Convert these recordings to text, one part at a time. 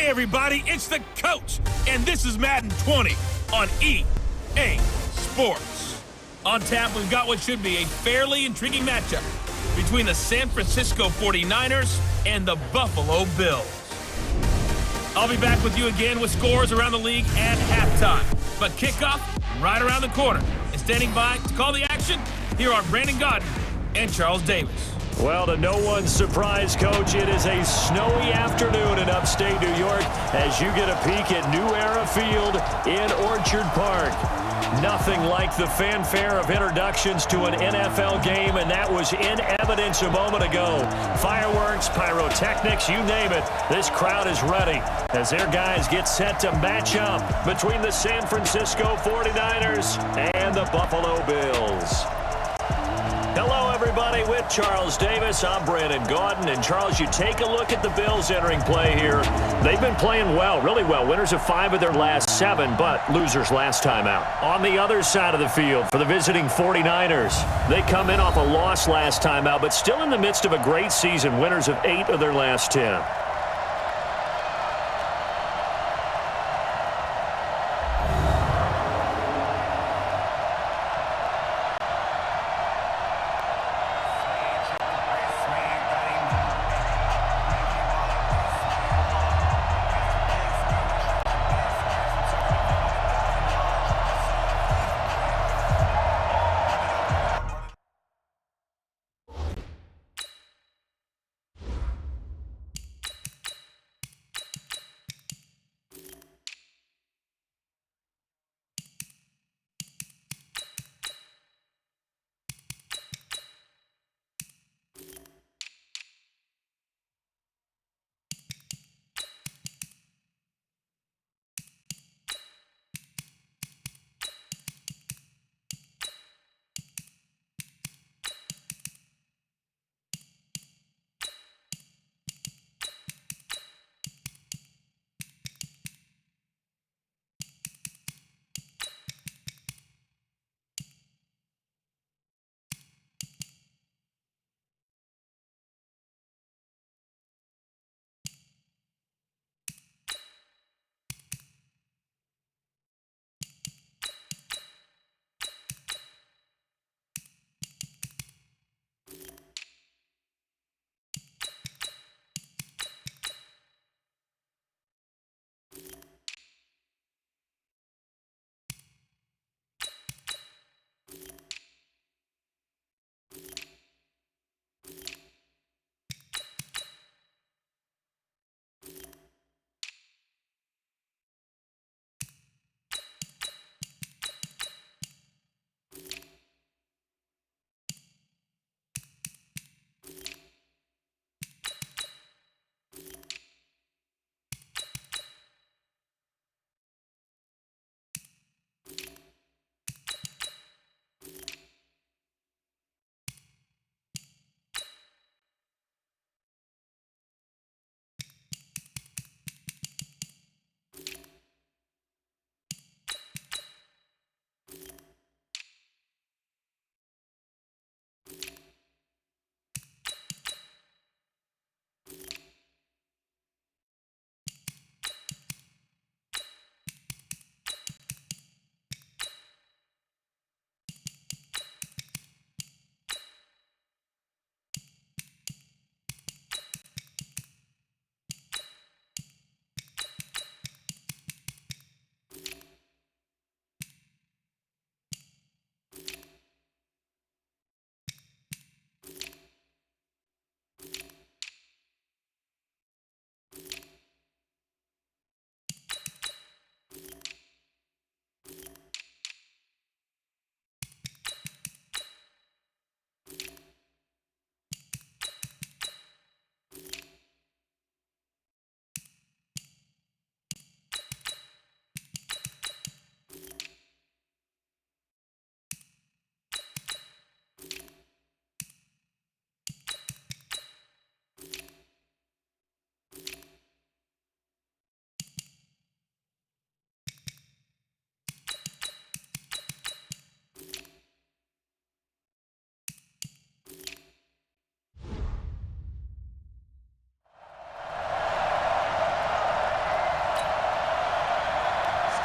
everybody, it's the coach, and this is Madden 20 on EA Sports. On tap, we've got what should be a fairly intriguing matchup between the San Francisco 49ers and the Buffalo Bills. I'll be back with you again with scores around the league at halftime, but kickoff right around the corner. And standing by to call the action, here are Brandon Godden and Charles Davis. Well, to no one's surprise, Coach, it is a snowy afternoon in upstate New York as you get a peek at New Era Field in Orchard Park. Nothing like the fanfare of introductions to an NFL game, and that was in evidence a moment ago. Fireworks, pyrotechnics, you name it. This crowd is ready as their guys get set to match up between the San Francisco 49ers and the Buffalo Bills. Hello, everybody. With Charles Davis, I'm Brandon Godden. And, Charles, you take a look at the Bills entering play here. They've been playing well, really well. Winners of 5 of their last 7, but losers last time out. On the other side of the field for the visiting 49ers, they come in off a loss last time out, but still in the midst of a great season. Winners of 8 of their last 10.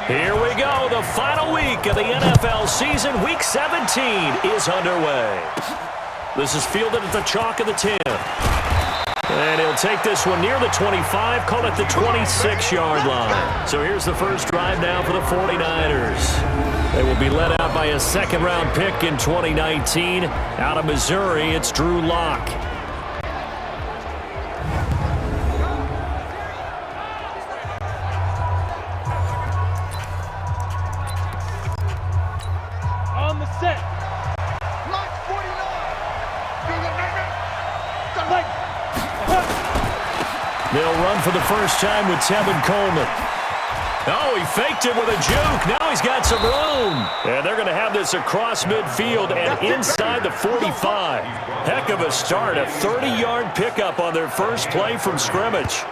Here we go. The final week of the NFL season. Week 17 is underway. This is fielded at the chalk of the 10. And he'll take this one near the 25, call it the 26-yard line. So here's the first drive now for the 49ers. They will be led out by a second-round pick in 2019. Out of Missouri, it's Drew Lock. On the set. Lock 49. They'll run for the first time with Tevin Coleman. Oh, he faked it with a juke. Now he's got some room. And they're going to have this across midfield and inside the 45. Heck of a start. A 30-yard pickup on their first play from scrimmage.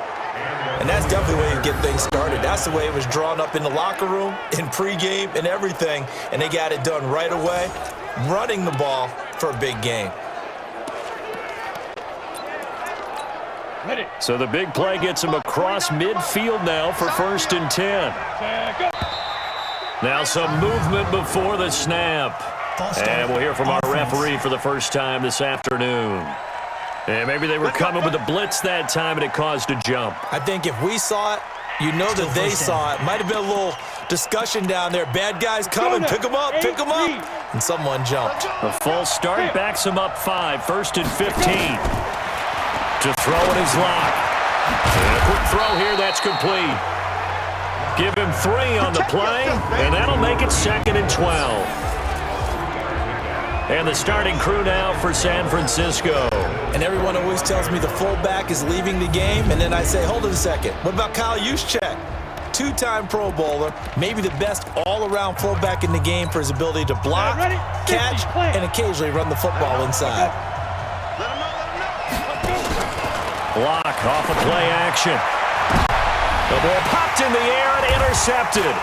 And that's definitely the way you get things started. That's the way it was drawn up in the locker room, in pregame, and everything. And they got it done right away, running the ball for a big game. So the big play gets him across midfield now for 1st and 10. Now some movement before the snap. And we'll hear from our referee for the first time this afternoon. And maybe they were coming with a blitz that time and it caused a jump. I think if we saw it, you know that they saw it. Might have been a little discussion down there. Bad guys coming. Pick them up. Pick them up. And someone jumped. A false start backs him up 5. 1st and 15. To throw in his Lock. And a quick throw here, that's complete. Give him 3 on the play, and that'll make it 2nd and 12. And the starting crew now for San Francisco. And everyone always tells me the fullback is leaving the game, and then I say, hold it a second. What about Kyle Juszczyk? 2-time Pro Bowler, maybe the best all-around fullback in the game for his ability to block, catch, and occasionally run the football inside. Lock off of play action. The ball popped in the air and intercepted.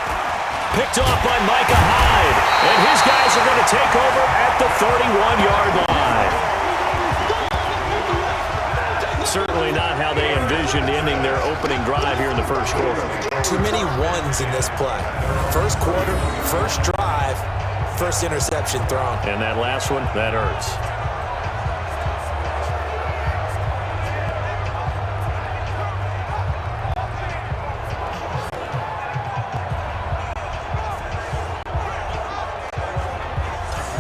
Picked off by Micah Hyde. And his guys are going to take over at the 31-yard line. Certainly not how they envisioned ending their opening drive here in the first quarter. Too many ones in this play. First quarter, first drive, first interception thrown. And that last one, that hurts.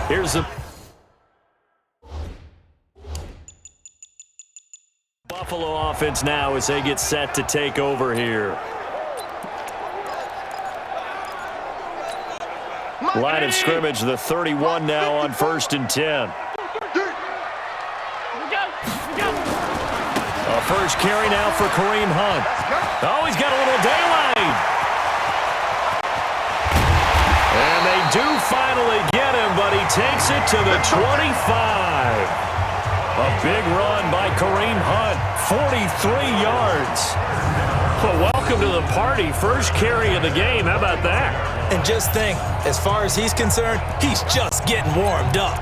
Here's the Buffalo offense now as they get set to take over here. Line of scrimmage, the 31 now on 1st and 10. A first carry now for Kareem Hunt. Oh, he's got a little daylight. And they do finally get him, but he takes it to the 25. A big run by Kareem Hunt, 43 yards. Well, welcome to the party. First carry of the game. How about that? And just think, as far as he's concerned, he's just getting warmed up.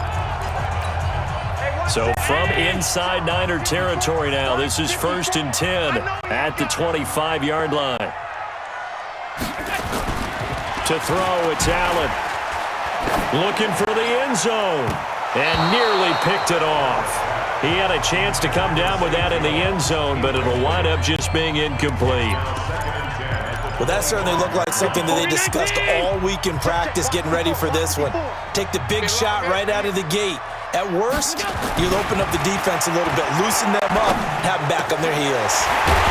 So from inside Niner territory now, this is 1st and 10 at the 25-yard line. To throw, it's Allen. Looking for the end zone. And nearly picked it off. He had a chance to come down with that in the end zone, but it'll wind up just being incomplete. Well, that certainly looked like something that they discussed all week in practice getting ready for this one. Take the big shot right out of the gate. At worst, you'll open up the defense a little bit, loosen them up, have them back on their heels.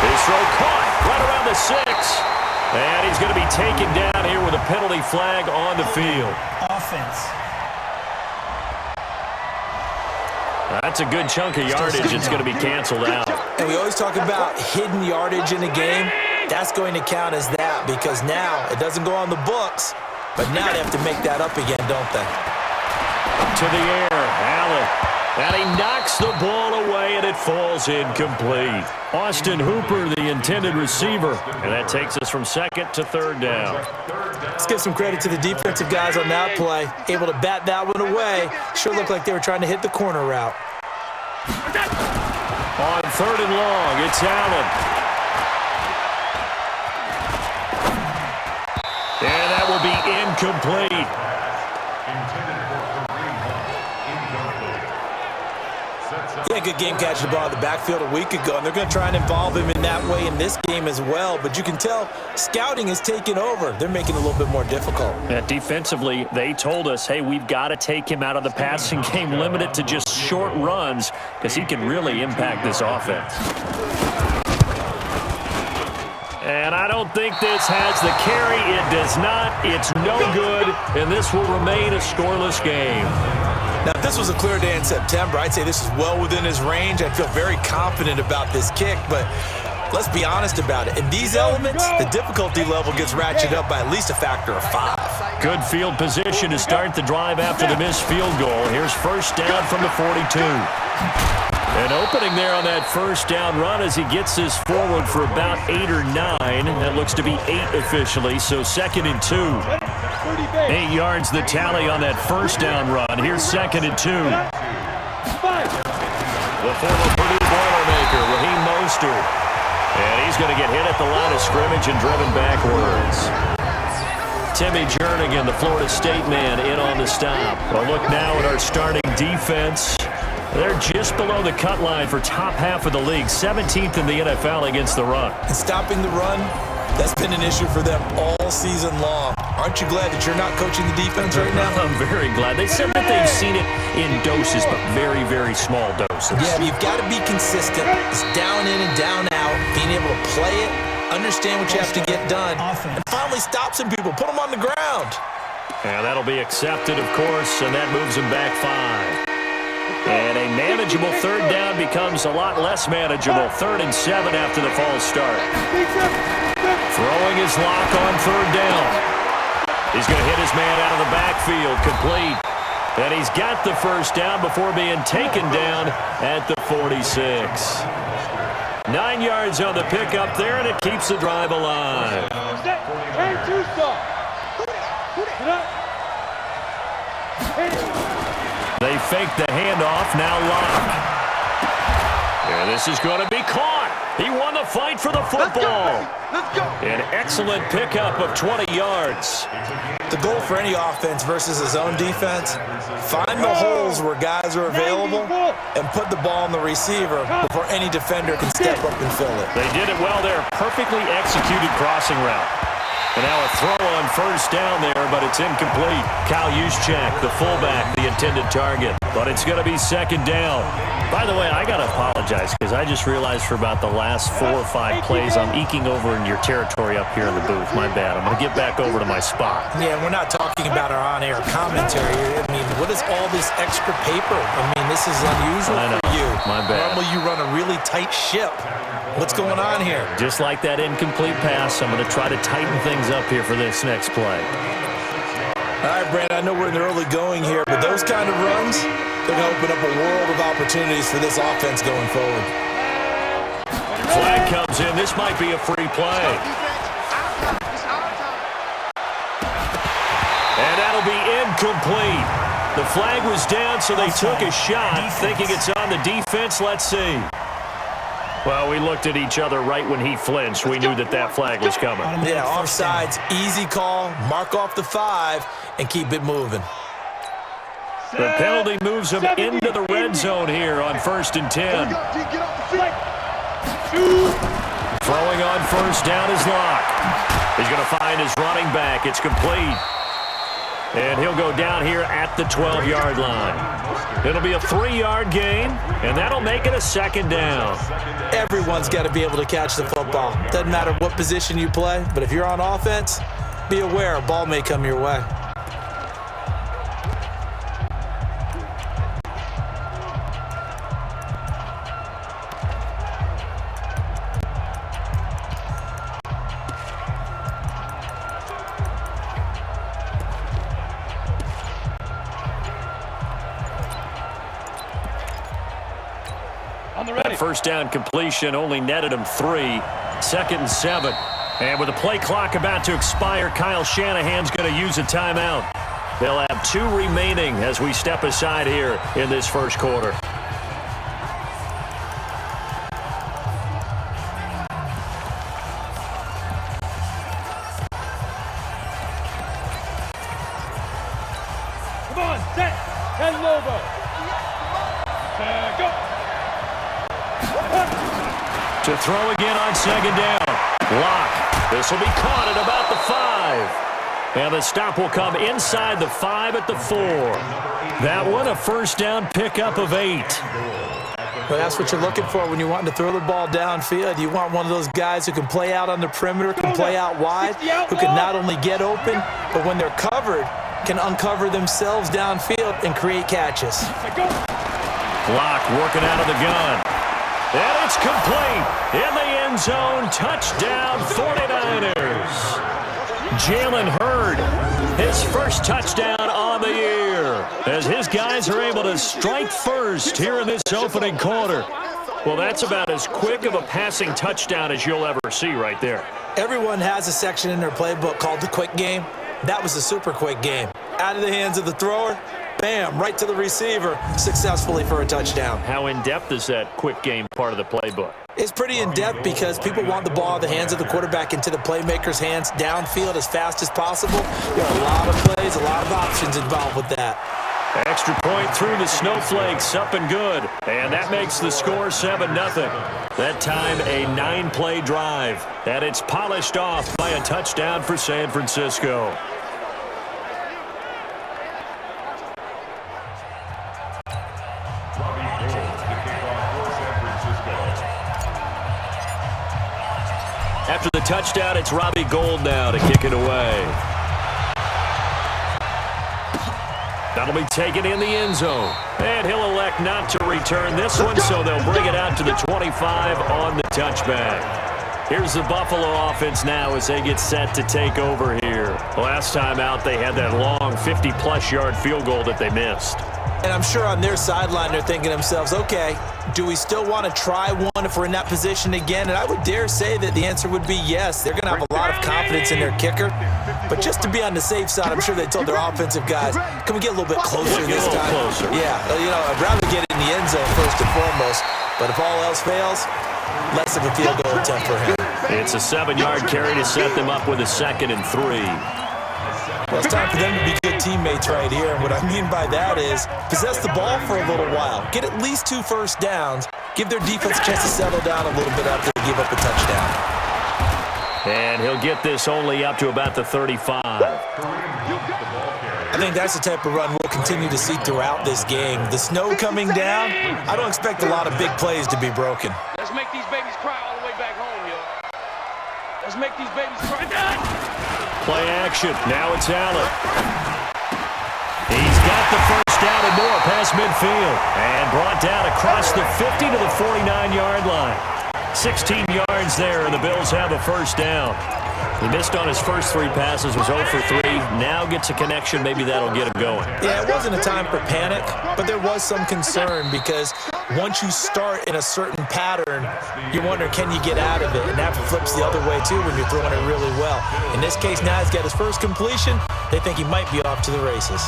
His throw caught right around the 6. And he's going to be taken down here with a penalty flag on the field. Offense. That's a good chunk of yardage. It's going to be canceled out. And we always talk about hidden yardage in a game. That's going to count as that because now it doesn't go on the books, but now they have to make that up again, don't they? To the air, Allen. And he knocks the ball away, and it falls incomplete. Austin Hooper, the intended receiver. And that takes us from 2nd to 3rd down. Let's give some credit to the defensive guys on that play. Able to bat that one away. Sure looked like they were trying to hit the corner route. On 3rd and long, it's Allen. And incomplete. Yeah, good game catching the ball in the backfield a week ago, and they're going to try and involve him in that way in this game as well. But you can tell scouting is taking over. They're making it a little bit more difficult. Yeah, defensively, they told us, hey, we've got to take him out of the passing game, limit it to just short runs, because he can really impact this offense. And I don't think this has the carry. It does not. It's no good, and this will remain a scoreless game. Now, if this was a clear day in September, I'd say this is well within his range. I'd feel very confident about this kick, but let's be honest about it. In these elements, the difficulty level gets ratcheted up by at least a factor of 5. Good field position to start the drive after the missed field goal. Here's first down from the 42. An opening there on that first down run as he gets this forward for about 8 or 9. That looks to be 8 officially, so 2nd and 2. 8 yards the tally on that first down run. Here's 2nd and 2. The former Purdue Boilermaker, Raheem Mostert. And he's going to get hit at the line of scrimmage and driven backwards. Timmy Jernigan, the Florida State man, in on the stop. A look now at our starting defense. They're just below the cut line for top half of the league, 17th in the NFL against the run. And stopping the run, that's been an issue for them all season long. Aren't you glad that you're not coaching the defense right now? I'm very glad. They said that they've seen it in doses, but very, very small doses. Yeah, you've got to be consistent. It's down in and down out, being able to play it, understand what you have to get done, and finally stop some people, put them on the ground. And that'll be accepted, of course, and that moves them back 5. And a manageable third down becomes a lot less manageable. 3rd and 7 after the false start. Throwing his lock on 3rd down. He's going to hit his man out of the backfield, complete. And he's got the first down before being taken down at the 46. 9 yards on the pickup there, and it keeps the drive alive. They fake the handoff, now Locke. And this is going to be caught. He won the fight for the football. Let's go. An excellent pickup of 20 yards. The goal for any offense versus his own defense, find the holes where guys are available and put the ball on the receiver before any defender can step up and fill it. They did it well there. Perfectly executed crossing route. And now a throw on first down there, but it's incomplete. Kyle Juszczyk, the fullback, the intended target. But it's going to be 2nd down. By the way, I got to apologize because I just realized for about the last 4 or 5 plays, I'm eking over in your territory up here in the booth. My bad. I'm going to get back over to my spot. Yeah, we're not talking about our on-air commentary. I mean, what is all this extra paper? I mean, this is unusual for you. My bad. Normally you run a really tight ship. What's going on here? Just like that incomplete pass, I'm going to try to tighten things up here for this next play. All right, Brandon, I know we're in the early going here, but those kind of runs, they're going to open up a world of opportunities for this offense going forward. Flag comes in. This might be a free play. And that'll be incomplete. The flag was down, so they took a shot, thinking it's on the defense. Let's see. Well, we looked at each other right when he flinched. We knew that that flag was coming. Yeah, offsides, easy call, mark off the 5, and keep it moving. The penalty moves him into the red zone here on 1st and 10. Throwing on first down is Locke. He's going to find his running back. It's complete. And he'll go down here at the 12-yard line. It'll be a 3-yard gain, and that'll make it a 2nd down. Everyone's got to be able to catch the football. Doesn't matter what position you play, but if you're on offense, be aware a ball may come your way. That first down completion only netted him 3. 2nd and 7. And with the play clock about to expire, Kyle Shanahan's going to use a timeout. They'll have 2 remaining as we step aside here in this first quarter. and Lobo. Go. To throw again on second down. Lock. This will be caught at about the 5. And the stop will come inside the 5 at the 4. That one a first down pickup of 8. But that's what you're looking for when you're wanting to throw the ball downfield. You want one of those guys who can play out on the perimeter, can play out wide, who can not only get open, but when they're covered, can uncover themselves downfield and create catches. Block working out of the gun. And it's complete. In the end zone, touchdown 49ers. Jalen Hurd, his first touchdown on the year, as his guys are able to strike first here in this opening quarter. Well, that's about as quick of a passing touchdown as you'll ever see right there. Everyone has a section in their playbook called the quick game. That was a super quick game. Out of the hands of the thrower, bam, right to the receiver, successfully for a touchdown. How in-depth is that quick game part of the playbook? It's pretty in-depth because people want the ball in the hands of the quarterback into the playmaker's hands downfield as fast as possible. There are a lot of plays, a lot of options involved with that. Extra point through the snowflakes, up and good. And that makes the score 7-0. That time a 9-play drive. And it's polished off by a touchdown for San Francisco. After the touchdown, it's Robbie Gould now to kick it away. That'll be taken in the end zone. And he'll elect not to return this one, so they'll bring it out to the 25 on the touchback. Here's the Buffalo offense now as they get set to take over here. Last time out, they had that long 50-plus yard field goal that they missed. And I'm sure on their sideline they're thinking to themselves, okay, do we still want to try one if we're in that position again? And I would dare say that the answer would be yes. They're going to have a lot of confidence in their kicker. But just to be on the safe side, I'm sure they told their offensive guys, can we get a little bit closer this time? Closer. Yeah, I'd rather get in the end zone first and foremost. But if all else fails, less of a field goal attempt for him. It's a 7-yard carry to set them up with a 2nd and 3. Well, it's time for them to be good teammates right here. And what I mean by that is possess the ball for a little while. Get at least 2 first downs. Give their defense a chance to settle down a little bit after they give up a touchdown. And he'll get this only up to about the 35. I think that's the type of run we'll continue to see throughout this game. The snow coming down, I don't expect a lot of big plays to be broken. Let's make these babies cry all the way back home, yo. Let's make these babies cry. Play action. Now it's Allen. He's got the first down and more past midfield. And brought down across the 50 to the 49-yard line. 16 yards there, and the Bills have a first down. He missed on his first 3 passes, was 0 for 3. Now gets a connection. Maybe that'll get him going. Yeah, it wasn't a time for panic, but there was some concern because once you start in a certain pattern, you wonder, can you get out of it? And that flips the other way, too, when you're throwing it really well. In this case, now he's got his first completion. They think he might be off to the races.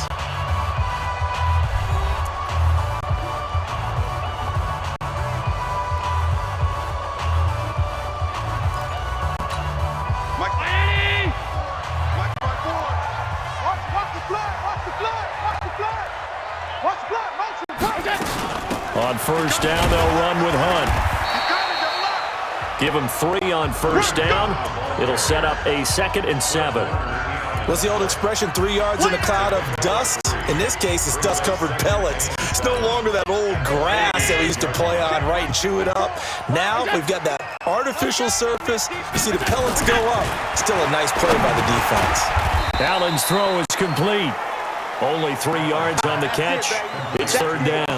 On first down, they'll run with Hunt. Give him 3 on first down. It'll set up a 2nd and 7. What's the old expression, 3 yards in a cloud of dust? In this case, it's dust-covered pellets. It's no longer that old grass that we used to play on, right, and chew it up. Now we've got that artificial surface. You see the pellets go up. Still a nice play by the defense. Allen's throw is complete. Only 3 yards on the catch. It's 3rd down.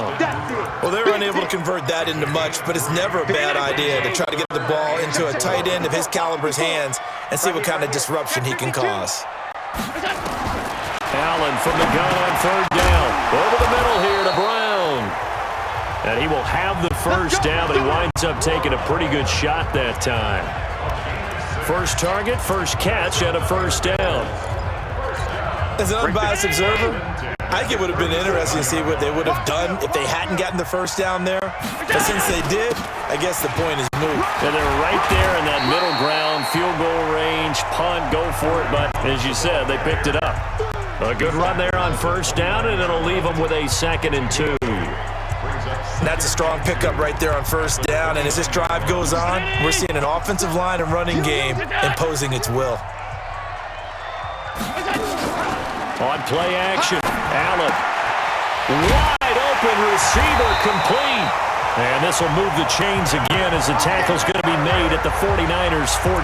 Well, they were unable to convert that into much, but it's never a bad idea to try to get the ball into a tight end of his caliber's hands and see what kind of disruption he can cause. Allen from the gun on 3rd down. Over the middle here to Brown. And he will have the first down, but he winds up taking a pretty good shot that time. First target, first catch, and a first down. As an unbiased observer, I think it would have been interesting to see what they would have done if they hadn't gotten the first down there. But since they did, I guess the point is moot. And they're right there in that middle ground, field goal range, punt, go for it. But as you said, they picked it up. A good run there on first down, and it'll leave them with a 2nd and 2. That's a strong pickup right there on first down, and as this drive goes on, we're seeing an offensive line and running game imposing its will. On play action, Allen. Wide open receiver complete. And this will move the chains again as the tackle's going to be made at the 49ers 14.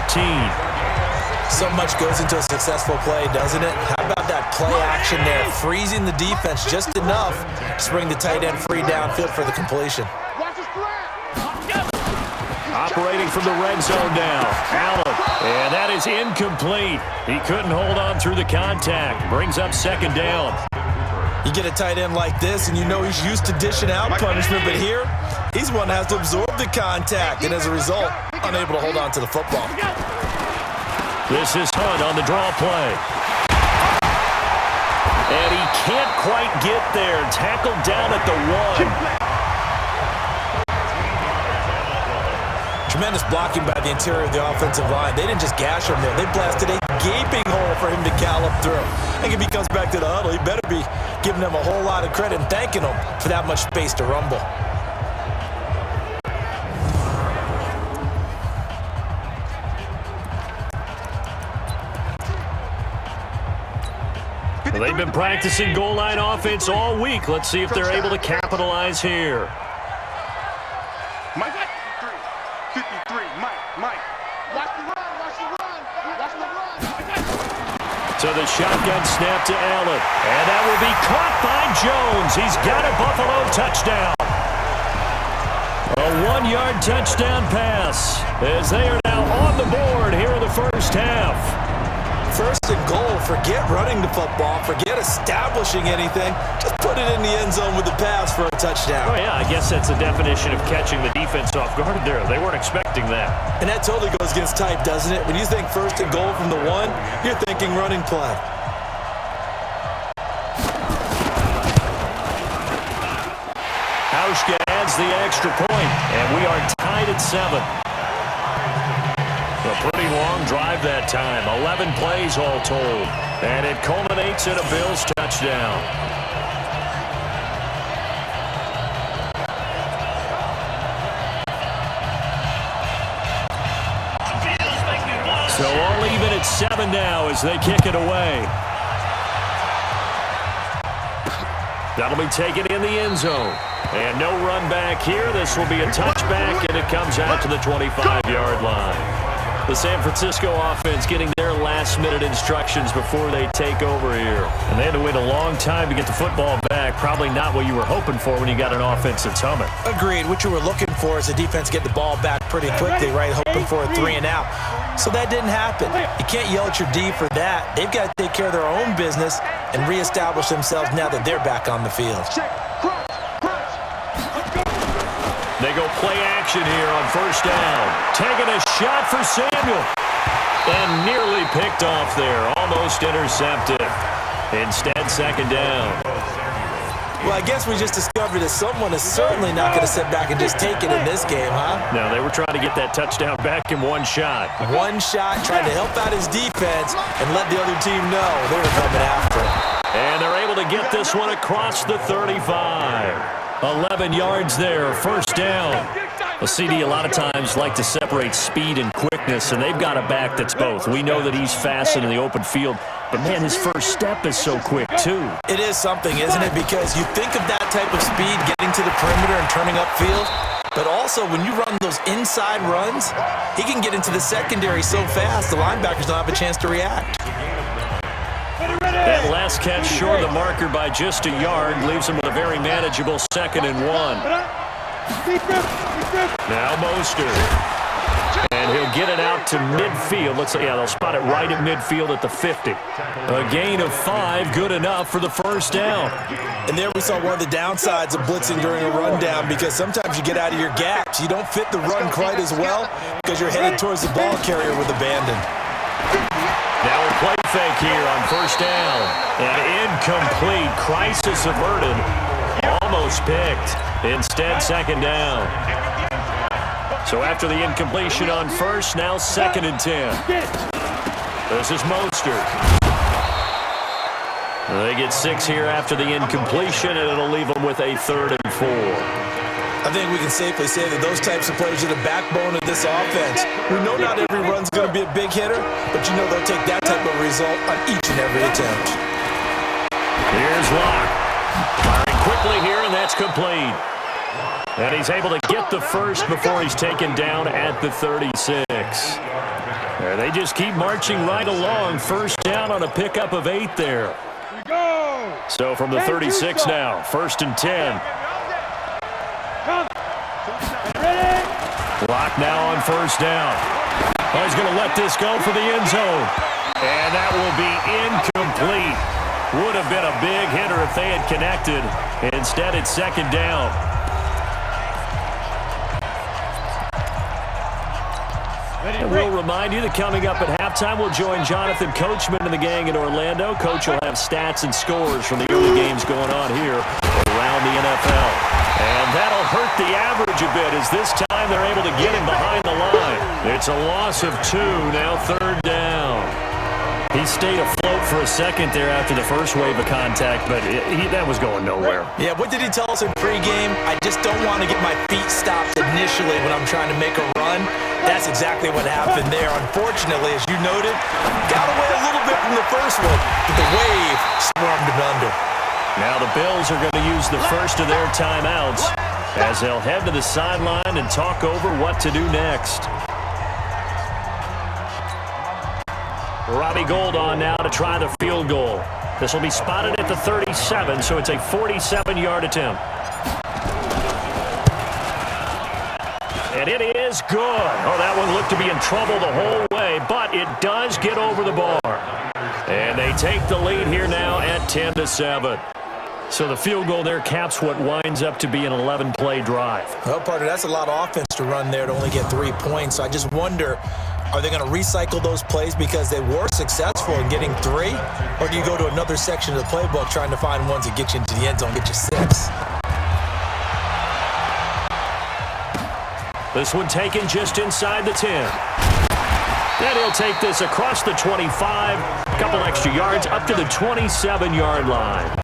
So much goes into a successful play, doesn't it? How about that play action there, freezing the defense just enough to bring the tight end free downfield for the completion. Operating from the red zone now, Allen. And that is incomplete. He couldn't hold on through the contact. Brings up 2nd down. You get a tight end like this, and you know he's used to dishing out punishment, but here, he's one that has to absorb the contact, and as a result, unable to hold on to the football. This is Hunt on the draw play. And he can't quite get there. Tackled down at the 1. Tremendous blocking by the interior of the offensive line. They didn't just gash him there. They blasted a gaping hole for him to gallop through. I think if he comes back to the huddle, he better be giving them a whole lot of credit and thanking them for that much space to rumble. Well, they've been practicing goal line offense all week. Let's see if they're able to capitalize here. Mike, 53, Mike. Watch the run. To the shotgun snap to Allen. And that will be caught by Jones. He's got a Buffalo touchdown. A 1-yard touchdown pass as they are now on the board here in the first half. First and goal, forget running the football, forget establishing anything. Just put it in the end zone with the pass for a touchdown. Oh, yeah, I guess that's the definition of catching the defense off guard there. They weren't expecting that. And that totally goes against type, doesn't it? When you think first and goal from the 1, you're thinking running play. Hauschka adds the extra point, and we are tied at 7. A pretty long drive that time. 11 plays all told. And it culminates in a Bills touchdown. So all even at 7 now as they kick it away. That'll be taken in the end zone. And no run back here. This will be a touchback, and it comes out to the 25-yard line. The San Francisco offense getting their last-minute instructions before they take over here. And they had to wait a long time to get the football back. Probably not what you were hoping for when you got an offense that's humming. Agreed. What you were looking for is the defense get the ball back pretty quickly, right? Hoping for a 3 and out. So that didn't happen. You can't yell at your D for that. They've got to take care of their own business and reestablish themselves now that they're back on the field. They go play action here on first down. Taking a shot for Samuel. And nearly picked off there. Almost intercepted. Instead, 2nd down. Well, I guess we just discovered that someone is certainly not going to sit back and just take it in this game, huh? No, they were trying to get that touchdown back in one shot. One shot, trying to help out his defense and let the other team know they were coming after him. And they're able to get this one across the 35. 11 yards there, first down. Well, CD a lot of times like to separate speed and quickness, and they've got a back that's both. We know that he's fast in the open field, but, man, his first step is so quick, too. It is something, isn't it? Because you think of that type of speed getting to the perimeter and turning upfield, but also when you run those inside runs, he can get into the secondary so fast the linebackers don't have a chance to react. That last catch short of the marker by just a yard leaves him with a very manageable 2nd and 1. Now Mostert. And he'll get it out to midfield. Looks like, yeah, they'll spot it right at midfield at the 50. A gain of 5, good enough for the first down. And there we saw one of the downsides of blitzing during a rundown, because sometimes you get out of your gaps. You don't fit the run quite as well because you're headed towards the ball carrier with abandon. Now a play fake here on first down. And incomplete. Crisis averted. Almost picked. Instead, 2nd down. So after the incompletion on first, now 2nd and 10. This is Mostert. They get 6 here after the incompletion, and it'll leave them with a 3rd and 4. I think we can safely say that those types of players are the backbone of this offense. We know not every run's going to be a big hitter, but you know they'll take that type of result on each and every attempt. Here's Locke. Firing quickly here, and that's complete. And he's able to get the first before he's taken down at the 36. They just keep marching right along. First down on a pickup of 8 there. So from the 36 now, 1st and 10. Locke now on 1st down. Oh, he's going to let this go for the end zone. And that will be incomplete. Would have been a big hitter if they had connected. Instead, it's 2nd down. And we'll remind you that coming up at halftime, we'll join Jonathan Coachman and the gang in Orlando. Coach will have stats and scores from the early games going on here around the NFL. And that'll hurt the average a bit as this time they're able to get him behind the line. It's a loss of 2, now 3rd down. He stayed afloat for a second there after the first wave of contact, but that was going nowhere. Yeah, what did he tell us in pregame? I just don't want to get my feet stopped initially when I'm trying to make a run. That's exactly what happened there. Unfortunately, as you noted, got away a little bit from the first one, but the wave swarmed him under. Now the Bills are going to use the first of their timeouts as they'll head to the sideline and talk over what to do next. Robbie Gould on now to try the field goal. This will be spotted at the 37, so it's a 47-yard attempt. And it is good. Oh, that one looked to be in trouble the whole way, but it does get over the bar. And they take the lead here now at 10-7. So the field goal there caps what winds up to be an 11-play drive. Well, partner, that's a lot of offense to run there to only get 3 points. So I just wonder, are they going to recycle those plays because they were successful in getting 3? Or do you go to another section of the playbook trying to find ones that get you into the end zone, get you 6? This one taken just inside the 10. Then he'll take this across the 25, a couple extra yards up to the 27-yard line.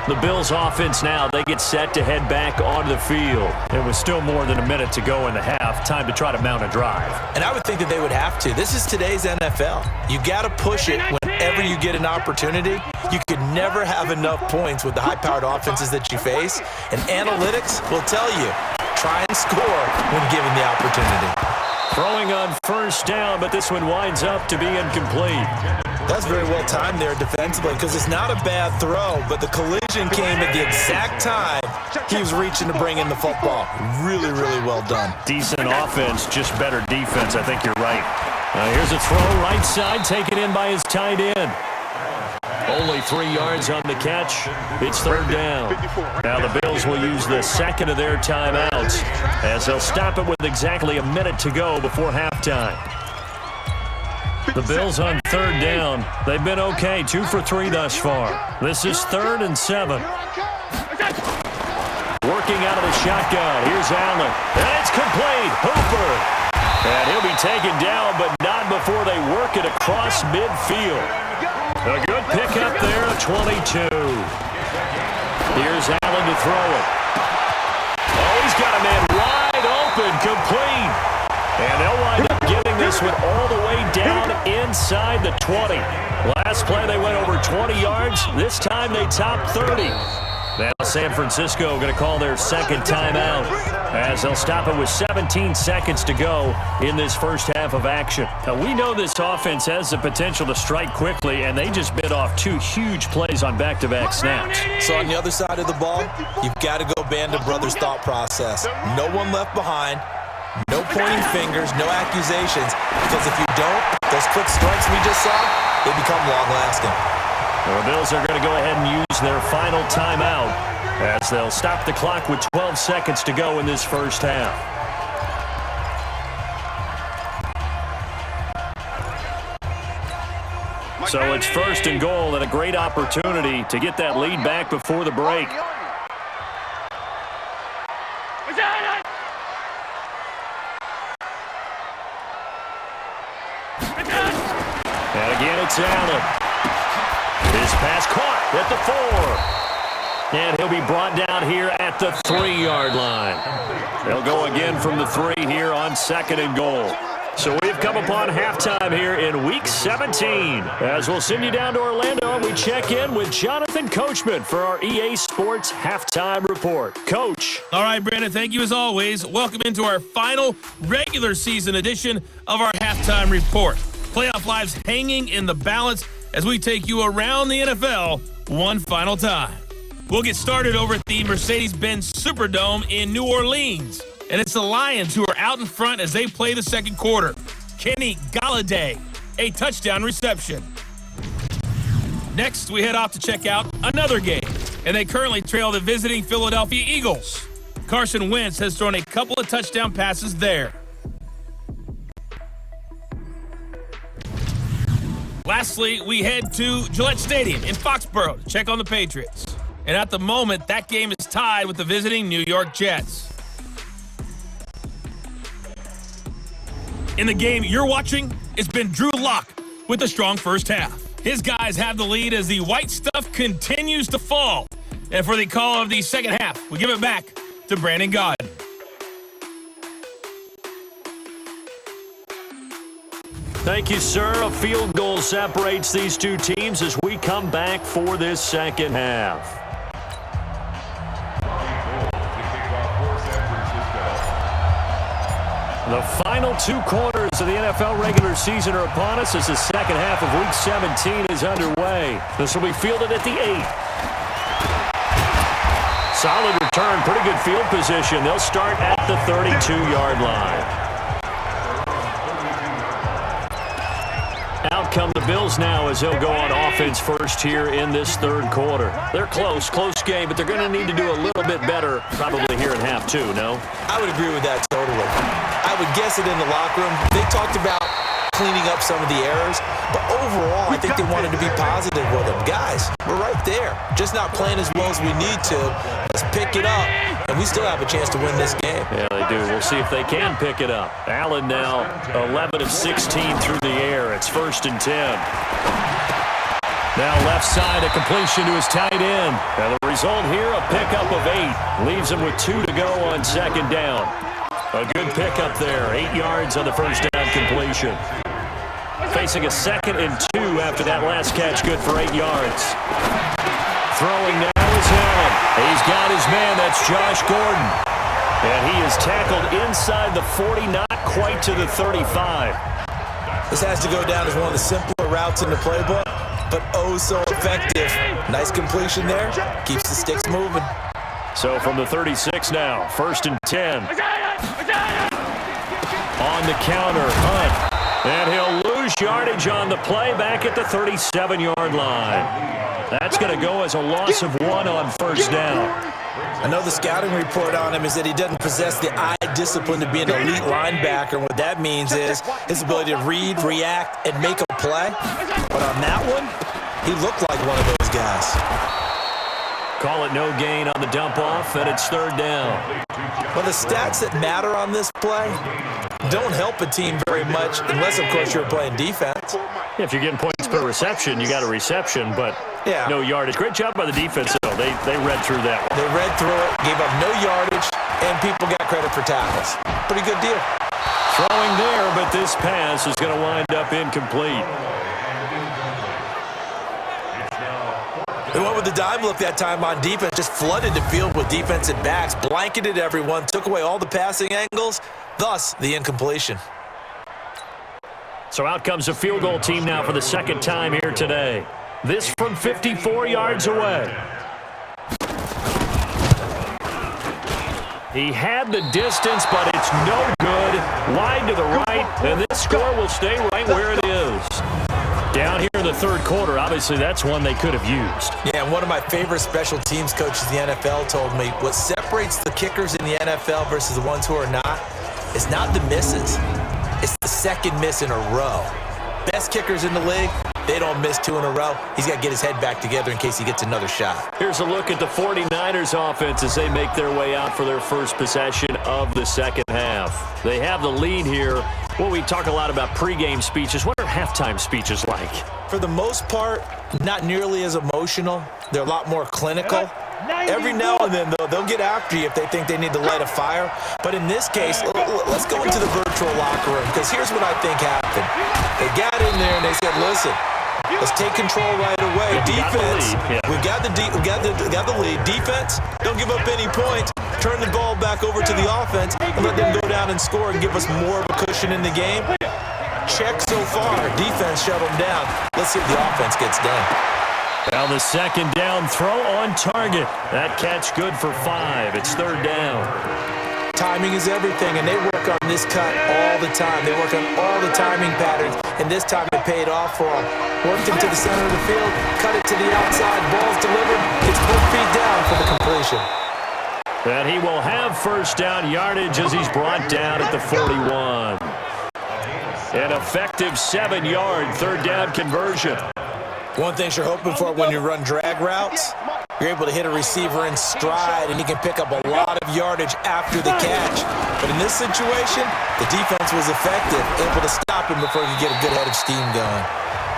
The Bills offense now, they get set to head back onto the field. It was still more than a minute to go in the half. Time to try to mount a drive. And I would think that they would have to. This is today's NFL. You got to push it whenever you get an opportunity. You could never have enough points with the high-powered offenses that you face. And analytics will tell you, try and score when given the opportunity. Throwing on 1st down, but this one winds up to be incomplete. That's very well timed there defensively because it's not a bad throw, but the collision came at the exact time he was reaching to bring in the football. Really, really well done. Decent offense, just better defense. I think you're right. Here's a throw right side, taken in by his tight end. Only 3 yards on the catch. It's 3rd down. Now the Bills will use the 2nd of their timeouts as they'll stop it with exactly a minute to go before halftime. The Bills on 3rd down. They've been okay, 2 for 3 thus far. This is 3rd and 7. Working out of the shotgun. Here's Allen. And it's complete. Hooper. And he'll be taken down, but not before they work it across midfield. A good pickup there at 22. Here's Allen to throw it. Oh, he's got a man wide open, complete. And they'll wind up getting this one all the way down inside the 20. Last play, they went over 20 yards. This time, they topped 30. Now San Francisco going to call their 2nd timeout as they'll stop it with 17 seconds to go in this first half of action. Now, we know this offense has the potential to strike quickly, and they just bit off 2 huge plays on back-to-back snaps. So on the other side of the ball, you've got to go Band of Brothers thought process. No one left behind. No pointing fingers, no accusations, because if you don't, those quick strikes we just saw, they become long-lasting. The Bills are going to go ahead and use their final timeout as they'll stop the clock with 12 seconds to go in this first half. So it's 1st and goal and a great opportunity to get that lead back before the break. And again, it's Allen. His pass caught at the 4. And he'll be brought down here at the 3-yard line. They'll go again from the 3 here on 2nd and goal. So we've come upon halftime here in Week 17. As we'll send you down to Orlando, we check in with Jonathan Coachman for our EA Sports Halftime Report. Coach. All right, Brandon, thank you as always. Welcome into our final regular season edition of our Halftime Report. Playoff lives hanging in the balance as we take you around the NFL one final time. We'll get started over at the Mercedes-Benz Superdome in New Orleans. And it's the Lions who are out in front as they play the second quarter. Kenny Golladay, a touchdown reception. Next, we head off to check out another game. And they currently trail the visiting Philadelphia Eagles. Carson Wentz has thrown a couple of touchdown passes there. Lastly, we head to Gillette Stadium in Foxborough to check on the Patriots. And at the moment, that game is tied with the visiting New York Jets. In the game you're watching, it's been Drew Lock with a strong first half. His guys have the lead as the white stuff continues to fall. And for the call of the second half, we give it back to Brandon Godden. Thank you, sir. A field goal separates these two teams as we come back for this second half. The final 2 quarters of the NFL regular season are upon us as the second half of Week 17 is underway. This will be fielded at the 8. Solid return, pretty good field position. They'll start at the 32-yard line. Out come the Bills now as they'll go on offense first here in this third quarter. They're close game, but they're going to need to do a little bit better probably here in half 2, no? I would agree with that totally. I would guess it in the locker room. They talked about cleaning up some of the errors, but overall, I think they wanted to be positive with them. Guys, we're right there. Just not playing as well as we need to. Let's pick it up, and we still have a chance to win this game. Yeah, they do. We'll see if they can pick it up. Allen now 11 of 16 through the air. It's 1st and 10. Now left side, a completion to his tight end. And the result here, a pickup of 8. Leaves him with 2 to go on 2nd down. A good pickup there. 8 yards on the first down completion. Facing a 2nd and 2 after that last catch, good for 8 yards. Throwing now is Allen. He's got his man, that's Josh Gordon. And he is tackled inside the 40, not quite to the 35. This has to go down as one of the simpler routes in the playbook, but oh so effective. Nice completion there. Keeps the sticks moving. So from the 36 now, 1st and 10. On the counter, Hunt. And he'll lose yardage on the play back at the 37-yard line. That's going to go as a loss of 1 on 1st down. I know the scouting report on him is that he doesn't possess the eye discipline to be an elite linebacker. And what that means is his ability to read, react, and make a play. But on that one, he looked like one of those guys. Call it no gain on the dump off, and it's 3rd down. Well, the stats that matter on this play don't help a team very much unless, of course, you're playing defense. Yeah, if you're getting points per reception, you got a reception, but no yardage. Great job by the defense, though. They read through that one. They read through it, gave up no yardage, and people got credit for tackles. Pretty good deal. Throwing there, but this pass is going to wind up incomplete. They went with the dime look that time on defense, just flooded the field with defensive backs, blanketed everyone, took away all the passing angles, thus the incompletion. So out comes a field goal team now for the 2nd time here today. This from 54 yards away. He had the distance, but it's no good. Wide to the right, and this score will stay right where it is. Down here in the 3rd quarter, obviously that's one they could have used. Yeah, and one of my favorite special teams coaches in the NFL told me what separates the kickers in the NFL versus the ones who are not is not the misses. It's the 2nd miss in a row. Best kickers in the league, they don't miss 2 in a row. He's got to get his head back together in case he gets another shot. Here's a look at the 49ers offense as they make their way out for their first possession of the second half. They have the lead here. Well, we talk a lot about pregame speeches. What are halftime speeches like? For the most part, not nearly as emotional. They're a lot more clinical. Every now and then, though, they'll get after you if they think they need to light a fire. But in this case, let's go into the virtual locker room, because here's what I think happened. They got in there and they said, listen, let's take control right away. Defense, we got the lead. Defense, don't give up any points. Turn the ball back over to the offense and let them go down and score and give us more of a cushion in the game. Check so far. Defense shut them down. Let's see if the offense gets done. Now the second down throw on target. That catch good for 5. It's third down. Timing is everything, and they work on this cut all the time. They work on all the timing patterns, and this time it paid off for them. Worked him to the center of the field, cut it to the outside, ball's delivered, gets both feet down for the completion. And he will have first down yardage as he's brought down at the 41. An effective 7-yard third down conversion. One thing you're hoping for when you run drag routes, you're able to hit a receiver in stride, and he can pick up a lot of yardage after the catch. But in this situation, the defense was effective, able to stop him before he could get a good head of steam going.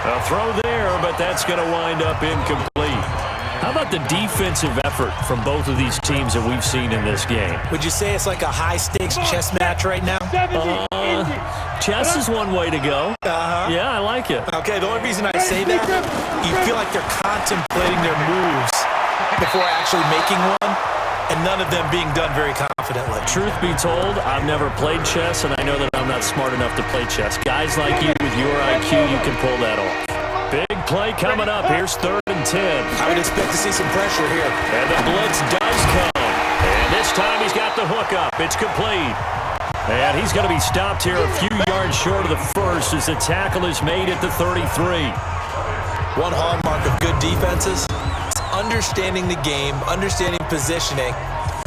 A throw there, but that's going to wind up incomplete. How about the defensive effort from both of these teams that we've seen in this game? Would you say it's like a high-stakes chess match right now? Chess is one way to go. Yeah, I like it. Okay, the only reason I say that, you feel like they're contemplating their moves before actually making one, and none of them being done very confidently. Truth be told, I've never played chess, and I know that I'm not smart enough to play chess. Guys like you with your IQ, you can pull that off. Big play coming up. Here's 3rd and 10. I would expect to see some pressure here. And the blitz does come. And this time he's got the hook up. It's complete. And he's going to be stopped here a few yards short of the first as the tackle is made at the 33. One hallmark of good defenses is understanding the game, understanding positioning,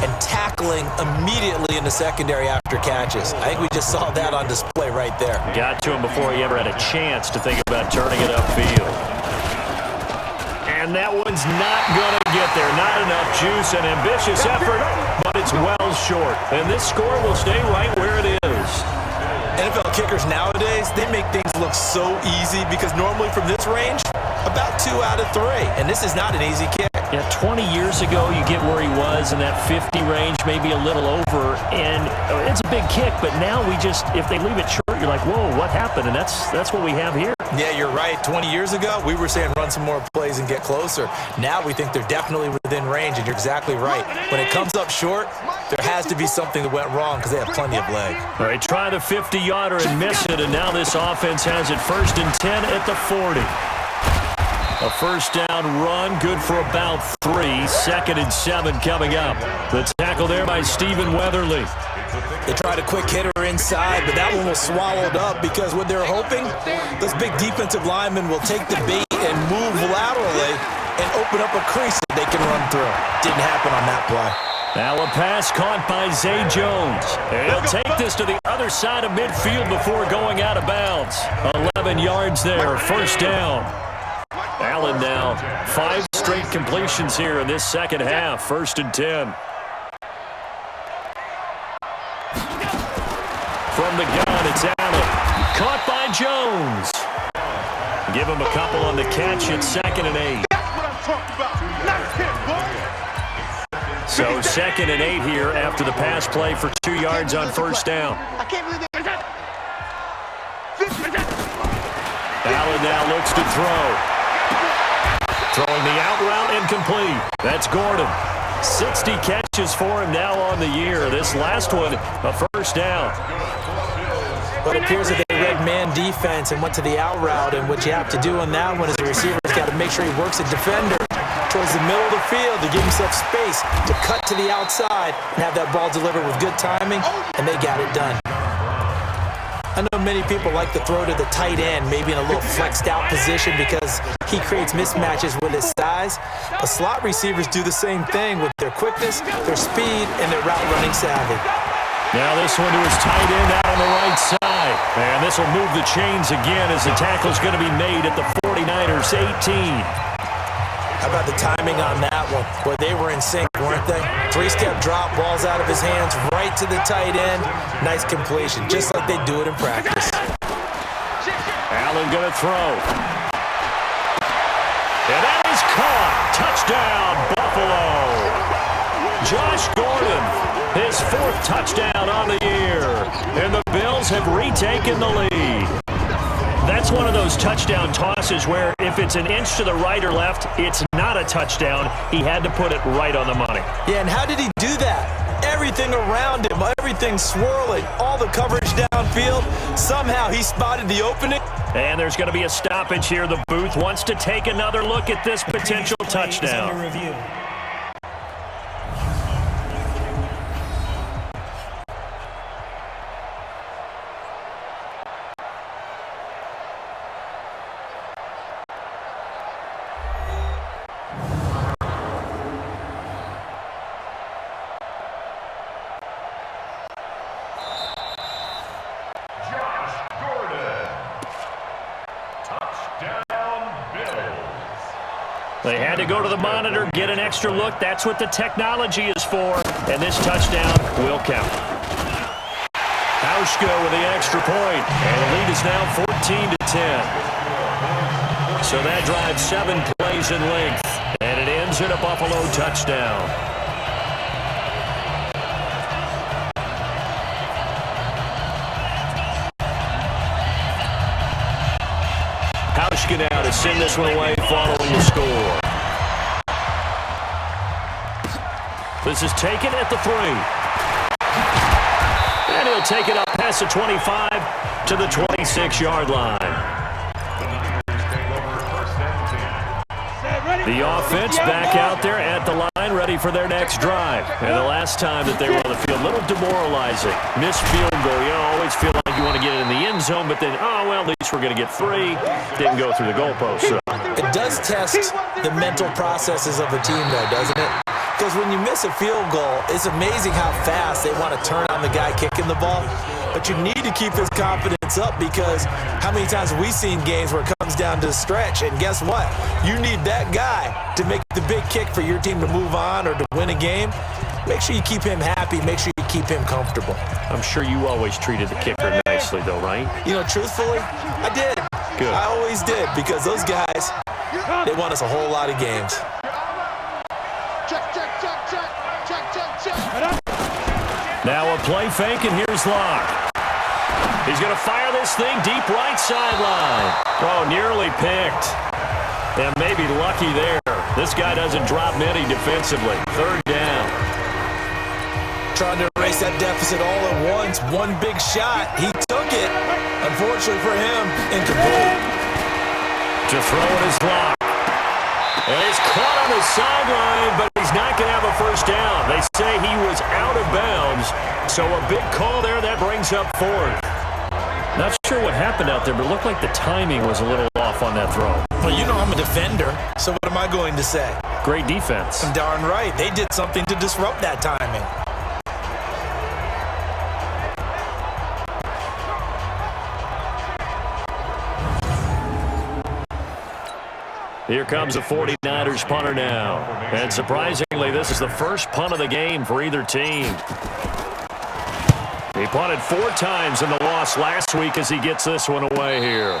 and tackling immediately in the secondary after catches. I think we just saw that on display right there. Got to him before he ever had a chance to think about turning it upfield. And that one's not going to get there. Not enough juice, an ambitious effort, but it's well short. And this score will stay right where it is. NFL kickers nowadays, they make things look so easy because normally from this range, about 2 out of 3. And this is not an easy kick. Yeah, 20 years ago, you get where he was in that 50 range, maybe a little over, and it's a big kick, but now we just, if they leave it short, you're like, whoa, what happened? And that's what we have here. Yeah, you're right. 20 years ago, we were saying run some more plays and get closer. Now we think they're definitely within range, and you're exactly right. When it comes up short, there has to be something that went wrong because they have plenty of leg. All right, try the 50-yarder and miss it, and now this offense has it 1st and 10 at the 40. A first down run, good for about 3. 2nd and 7 coming up. The tackle there by Stephen Weatherly. They tried a quick hitter inside, but that one was swallowed up because what they're hoping, those big defensive linemen will take the bait and move laterally and open up a crease that they can run through. Didn't happen on that play. Now a pass caught by Zay Jones. And he'll take this to the other side of midfield before going out of bounds. 11 yards there, first down. Allen now, 5 straight completions here in this second half. 1st and 10. From the gun, it's Allen. Caught by Jones. Give him a couple on the catch at 2nd and 8. So 2nd and 8 here after the pass play for 2 yards on first down. Allen now looks to throw. Throwing the out route incomplete. That's Gordon. 60 catches for him now on the year. This last one, a first down. Well, it appears that they read man defense and went to the out route, and what you have to do on that one is the receiver's got to make sure he works a defender towards the middle of the field to give himself space to cut to the outside and have that ball delivered with good timing, and they got it done. I know many people like to throw to the tight end, maybe in a little flexed out position because he creates mismatches with his size. But slot receivers do the same thing with their quickness, their speed, and their route running savvy. Now this one to his tight end out on the right side. And this will move the chains again as the tackle's going to be made at the 49ers 18. How about the timing on that one? Boy, they were in sync, weren't they? 3-step drop, balls out of his hands, right to the tight end. Nice completion, just like they do it in practice. Allen going to throw. And that is caught. Touchdown, Buffalo. Josh Gordon, his 4th touchdown on the year. And the Bills have retaken the lead. That's one of those touchdown tosses where if it's an inch to the right or left, it's not a touchdown. He had to put it right on the money. Yeah, and how did he do that? Everything around him, everything swirling, all the coverage downfield. Somehow he spotted the opening. And there's going to be a stoppage here. The booth wants to take another look at this potential touchdown. They had to go to the monitor, get an extra look. That's what the technology is for. And this touchdown will count. Hauschka with the extra point. And the lead is now 14-10. So that drives 7 plays in length. And it ends in a Buffalo touchdown. Hauschka now to send this one away following the score. This is taken at the 3. And he'll take it up past the 25 to the 26-yard line. The offense back out there at the line, ready for their next drive. And the last time that they were on the field, a little demoralizing. Missed field goal. You always feel like you want to get it in the end zone, but then, oh, well, at least we're going to get 3. Didn't go through the goalpost. So. It does test the mental processes of a team, though, doesn't it? Because when you miss a field goal, it's amazing how fast they want to turn on the guy kicking the ball. But you need to keep his confidence up because how many times have we seen games where it comes down to the stretch? And guess what? You need that guy to make the big kick for your team to move on or to win a game. Make sure you keep him happy. Make sure you keep him comfortable. I'm sure you always treated the kicker nicely, though, right? You know, truthfully, I did. Good. I always did because those guys, they won us a whole lot of games. Now a play fake, and here's Locke. He's going to fire this thing deep right sideline. Oh, nearly picked. And maybe lucky there. This guy doesn't drop many defensively. 3rd down. Trying to erase that deficit all at once. One big shot. He took it. Unfortunately for him, incomplete. To throw it is Locke. And it's caught on the sideline, but he's not going to have a first down. They say he was out of bounds, so a big call there. That brings up 4th. Not sure what happened out there, but it looked like the timing was a little off on that throw. Well, you know I'm a defender, so what am I going to say? Great defense. I'm darn right. They did something to disrupt that timing. Here comes the 49ers punter now. And surprisingly, this is the first punt of the game for either team. He punted 4 times in the loss last week as he gets this one away here.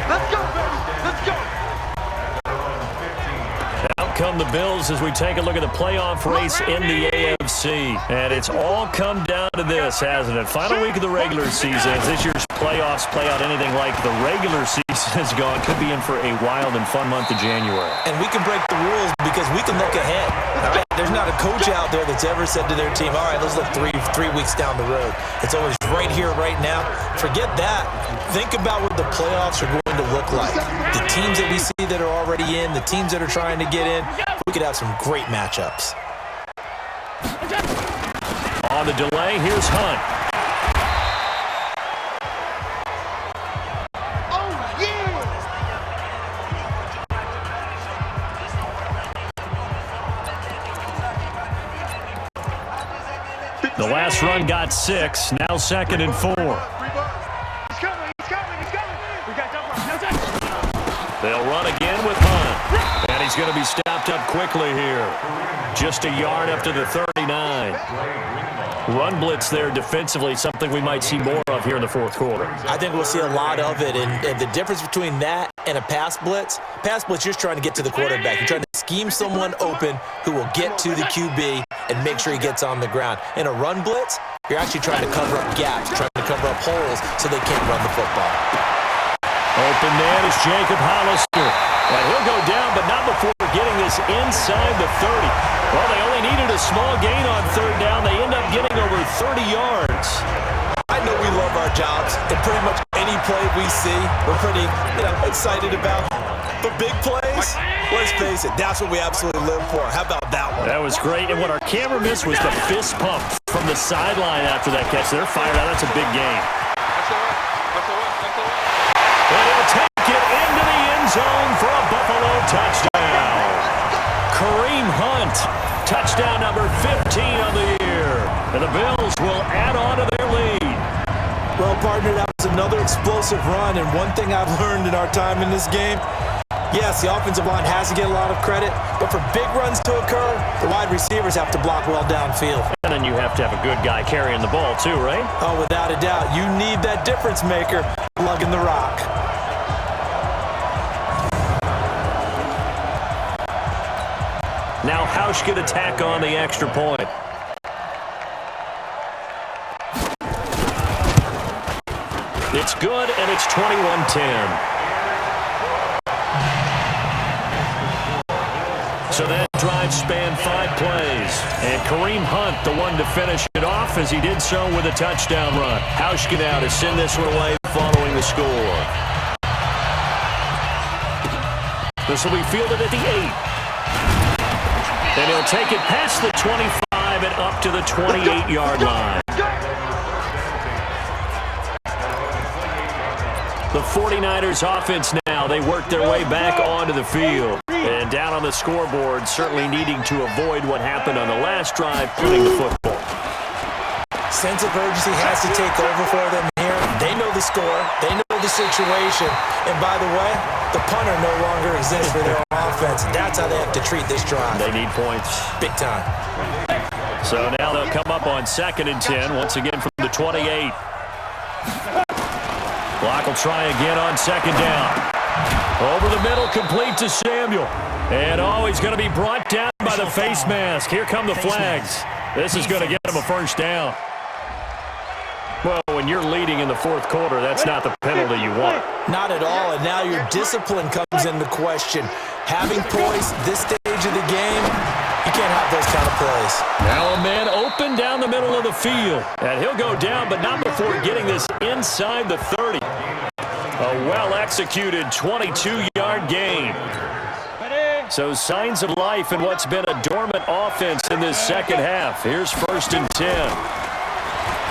Let's go, baby. Let's go. Out come the Bills as we take a look at the playoff race in the AFC. And it's all come down to this, hasn't it? Final week of the regular season. As this year's playoffs play out anything like the regular season has gone, could be in for a wild and fun month of January. And we can break the rules because we can look ahead. All right? There's not a coach out there that's ever said to their team, all right, let's look three weeks down the road. It's always right here, right now. Forget that. Think about what the playoffs are going to look like. The teams that we see that are already in, the teams that are trying to get in, we could have some great matchups. On the delay, here's Hunt. The last run got 6, now 2nd and 4. He's coming. We got double. They'll run again with Hunt. And he's going to be stopped up quickly here. Just a yard up to the 39. Run blitz there defensively, something we might see more of here in the fourth quarter. I think we'll see a lot of it, and the difference between that and a pass blitz, you're just trying to get to the quarterback. You're trying to scheme someone open who will get to the QB and make sure he gets on the ground. In a run blitz, you're actually trying to cover up gaps, trying to cover up holes so they can't run the football. Open man is Jacob Hollister. And he'll go down, but not before getting this inside the 30. Well, they only needed a small gain on third down. They end up getting over 30 yards. I know we love our jobs, and pretty much any play we see, we're pretty excited about. But big plays, let's face it, that's what we absolutely live for. How about that one? That was great, and what our camera missed was the fist pump from the sideline after that catch. They're fired out. That's a big gain. And he'll take it into the end zone for a Buffalo touchdown. Kareem Hunt, touchdown number 15 on the year. And the Bills will add on to their lead. Well, partner, that was another explosive run, and one thing I've learned in our time in this game, yes, the offensive line has to get a lot of credit, but for big runs to occur, the wide receivers have to block well downfield. And then you have to have a good guy carrying the ball too, right? Oh, without a doubt. You need that difference maker lugging the rock. Now Hausch could attack on the extra point. It's good, and it's 21-10. So that drive spanned 5 plays. And Kareem Hunt, the one to finish it off, as he did so with a touchdown run. Hauschka now to send this one away following the score. This will be fielded at the 8. And he'll take it past the 25 and up to the 28-yard line. The 49ers offense now, they work their way back onto the field. And down on the scoreboard, certainly needing to avoid what happened on the last drive, punting the football. Sense of urgency has to take over for them here. They know the score. They know the situation. And by the way, the punter no longer exists for their offense. That's how they have to treat this drive. They need points. Big time. So now they'll come up on 2nd and 10, once again from the 28. Block will try again on 2nd down. Over the middle, complete to Samuel. And he's going to be brought down by the face mask. Here come the flags. This is going to get him a first down. Well, when you're leading in the fourth quarter, that's not the penalty you want. Not at all, and now your discipline comes into question. Having poise this stage of the game, you can't have those kind of plays. Now a man open down the middle of the field. And he'll go down, but not before getting this inside the 30. A well-executed 22-yard gain. So signs of life in what's been a dormant offense in this second half. Here's 1st and 10.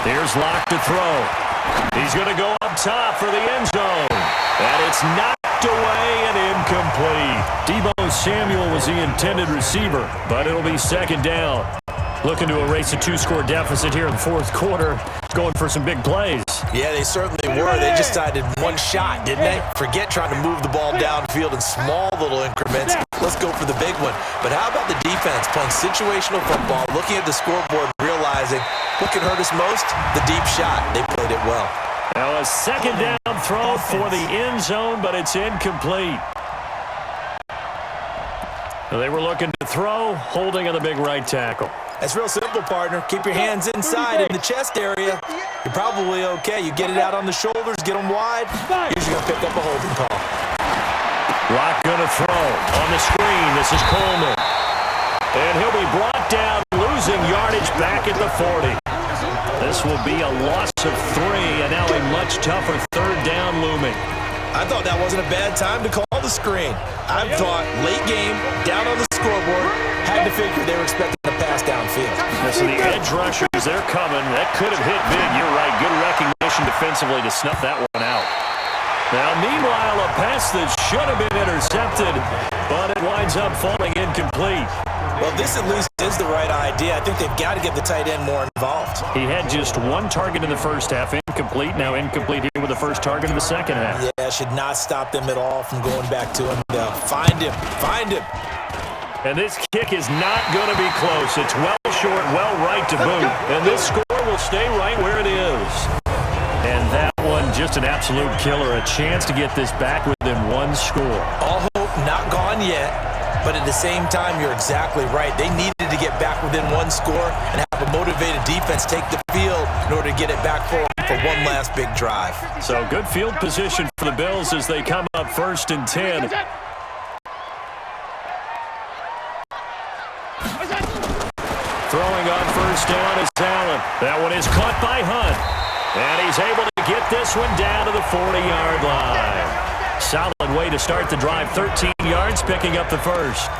Here's Locke to throw. He's going to go up top for the end zone. And it's knocked away and incomplete. Deebo Samuel was the intended receiver, but it'll be 2nd down. Looking to erase a 2-score deficit here in the fourth quarter. Going for some big plays. Yeah, they certainly were. They just decided one shot, didn't they? Forget trying to move the ball downfield in small little increments. Let's go for the big one. But how about the defense playing situational football, looking at the scoreboard and realizing what can hurt us most? The deep shot. They played it well. Now a 2nd down throw for the end zone, but it's incomplete. They were looking to throw, holding on the big right tackle. That's real simple, partner. Keep your hands inside in the chest area. You're probably okay. You get it out on the shoulders, get them wide. Usually going to pick up a holding call. Locke going to throw on the screen. This is Coleman. And he'll be brought down, losing yardage back at the 40. This will be a loss of 3, and now a much tougher 3rd down looming. I thought that wasn't a bad time to call the screen. I thought late game, down on the scoreboard, had to figure they were expecting a pass downfield. So the edge rushers, they're coming. That could have hit big. You're right. Good recognition defensively to snuff that one out. Now, meanwhile, a pass that should have been intercepted, but it winds up falling incomplete. Well, this at least is the right idea. I think they've got to get the tight end more involved. He had just 1 target in the first half, incomplete. Now incomplete here with the first target in the second half. Yeah, should not stop them at all from going back to him. Find him. And this kick is not going to be close. It's well short, well right to boot. And this score will stay right where it is. And that one just an absolute killer. A chance to get this back within one score. All hope not gone yet. But at the same time, you're exactly right. They needed to get back within one score and have a motivated defense take the field in order to get it back for one last big drive. So good field position for the Bills as they come up 1st and 10. Throwing on 1st down is Allen. That one is caught by Hunt. And he's able to get this one down to the 40-yard line. Solid way to start the drive. 13 yards, picking up the first.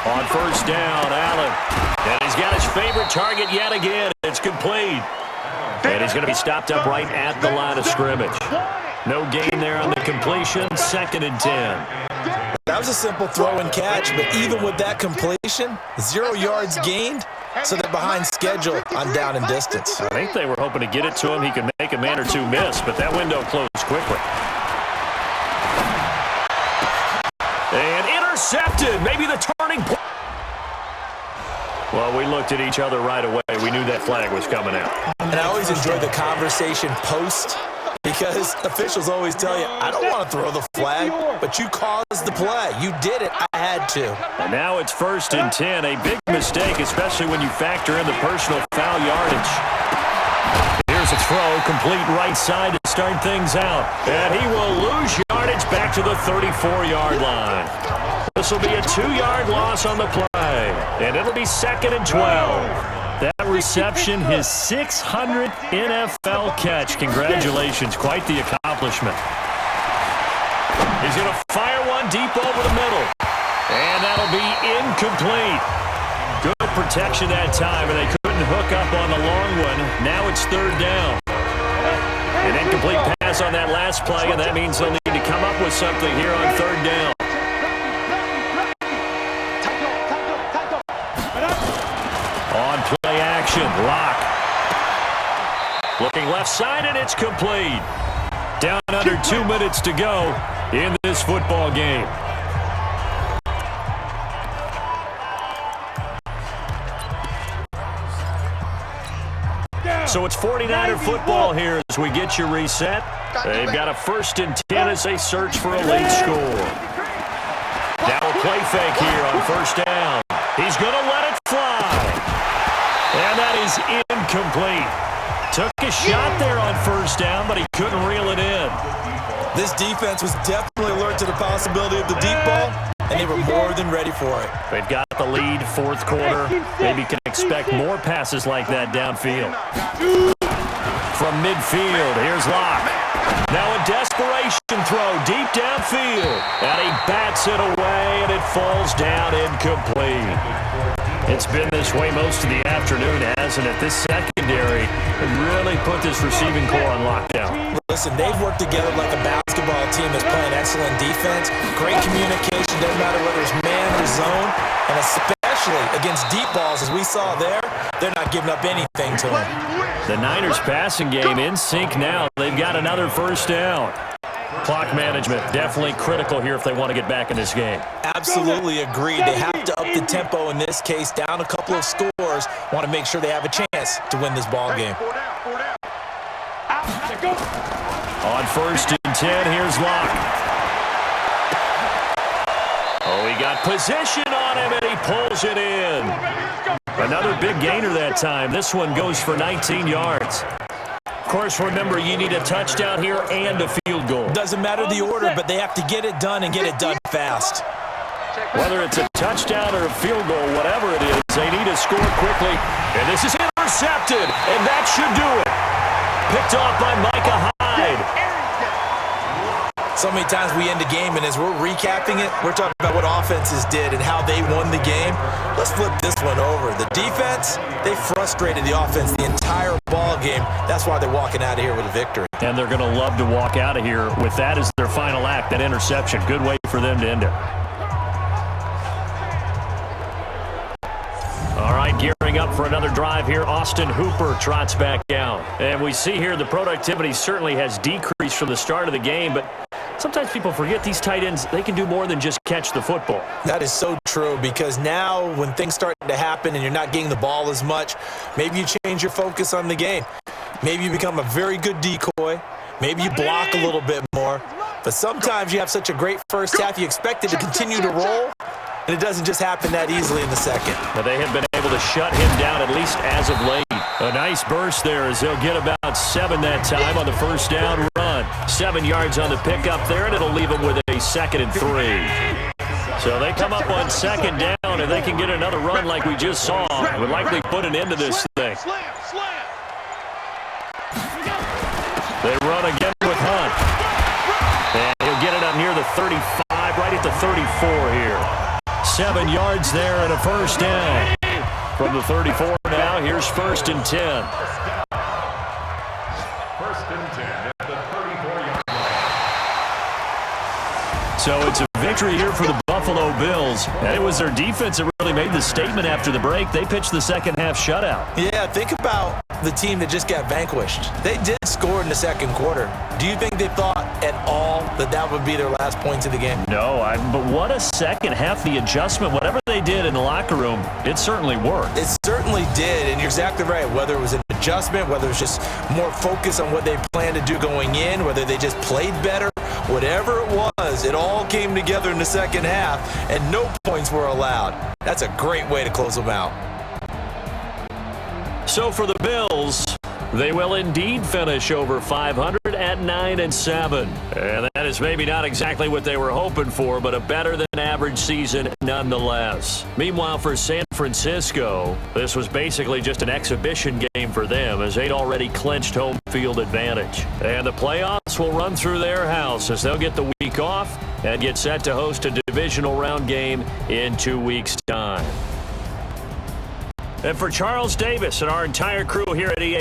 On 1st down, Allen. And he's got his favorite target yet again. It's complete. And he's going to be stopped up right at the line of scrimmage. No gain there on the completion. 2nd and 10. That was a simple throw and catch, but even with that completion, 0 yards gained, so they're behind schedule on down and distance. I think they were hoping to get it to him. He could make a man or two miss, but that window closed quickly. And intercepted. Maybe the turning point. Well, we looked at each other right away. We knew that flag was coming out. And I always enjoy the conversation post, because officials always tell you, I don't want to throw the flag, but you caused the play. You did it. I had to. And now it's 1st and 10. A big mistake, especially when you factor in the personal foul yardage. Here's a throw, complete right side to start things out. And he will lose yardage back to the 34-yard line. This will be a 2-yard loss on the play. And it'll be 2nd and 12. That reception, his 600th NFL catch. Congratulations, quite the accomplishment. He's going to fire one deep over the middle. And that'll be incomplete. Good protection that time, and they couldn't hook up on the long one. Now it's 3rd down. An incomplete pass on that last play, and that means they'll need to come up with something here on 3rd down. On play action, Lock. Looking left side, and it's complete. Down under 2 minutes to go in this football game. So it's 49er football here as we get you reset. They've got a 1st and 10 as they search for a late score. Now a play fake here on 1st down. He's going to let it fly. And that is incomplete. Took a shot there on 1st down, but he couldn't reel it in. This defense was definitely alert to the possibility of the deep ball, and they were more than ready for it. They've got the lead, 4th quarter. Maybe can expect more passes like that downfield. From midfield, here's Locke. Now a desperation throw deep downfield. And he bats it away, and it falls down incomplete. It's been this way most of the afternoon, hasn't it? This secondary really put this receiving core on lockdown. Listen, they've worked together like a basketball team that's playing excellent defense. Great communication, doesn't matter whether it's man or zone. And especially against deep balls, as we saw there, they're not giving up anything to them. The Niners passing game in sync now. They've got another 1st down. Clock management definitely critical here if they want to get back in this game. Absolutely agreed. They have to up the tempo in this case, down a couple of scores. Want to make sure they have a chance to win this ball game. On 1st and 10, here's Locke. Oh, he got position on him, and he pulls it in. Another big gainer that time. This one goes for 19 yards. Of course, remember, you need a touchdown here and a field goal. Doesn't matter the order, but they have to get it done and get it done fast. Whether it's a touchdown or a field goal, whatever it is, they need to score quickly. And this is intercepted, and that should do it. Picked off by Micah Hyde. So many times we end the game, and as we're recapping it, we're talking about what offenses did and how they won the game. Let's flip this one over. The defense, they frustrated the offense the entire ball game. That's why they're walking out of here with a victory. And they're going to love to walk out of here with that as their final act, that interception. Good way for them to end it. All right. right, gearing up for another drive here. Austin Hooper trots back out. And we see here the productivity certainly has decreased from the start of the game, but sometimes people forget these tight ends, they can do more than just catch the football. That is so true, because now when things start to happen and you're not getting the ball as much, maybe you change your focus on the game. Maybe you become a very good decoy. Maybe you block a little bit more. But sometimes you have such a great first half, you expect it to continue to roll, and it doesn't just happen that easily in the second. Now they have been able to shut him down, at least as of late. A nice burst there as they'll get about 7 that time on the first down run. 7 yards on the pickup there, and it'll leave them with a 2nd and 3. So they come up on 2nd down, and they can get another run like we just saw. It would likely put an end to this thing. They run again with Hunt. And he'll get it up near the 35, right at the 34 here. 7 yards there and a first down. From the 34 now, here's 1st and 10. 1st and 10 at the 34-yard line. So it's a victory here for the Buffalo Bills. And it was their defense that really made the statement after the break. They pitched the second half shutout. Yeah, think about the team that just got vanquished. They did score in the second quarter. Do you think they thought at all that that would be their last points of the game? No, but what a second half. The adjustment, whatever they did in the locker room, it certainly worked. It certainly did, and you're exactly right. Whether it was an adjustment, whether it was just more focus on what they planned to do going in, whether they just played better, whatever it was, it all came together in the second half, and no points were allowed. That's a great way to close them out. So for the Bills, they will indeed finish over 500 at 9-7. And that is maybe not exactly what they were hoping for, but a better than average season nonetheless. Meanwhile, for San Francisco, this was basically just an exhibition game for them, as they'd already clinched home field advantage. And the playoffs will run through their house as they'll get the week off and get set to host a divisional round game in 2 weeks' time. And for Charles Davis and our entire crew here at EA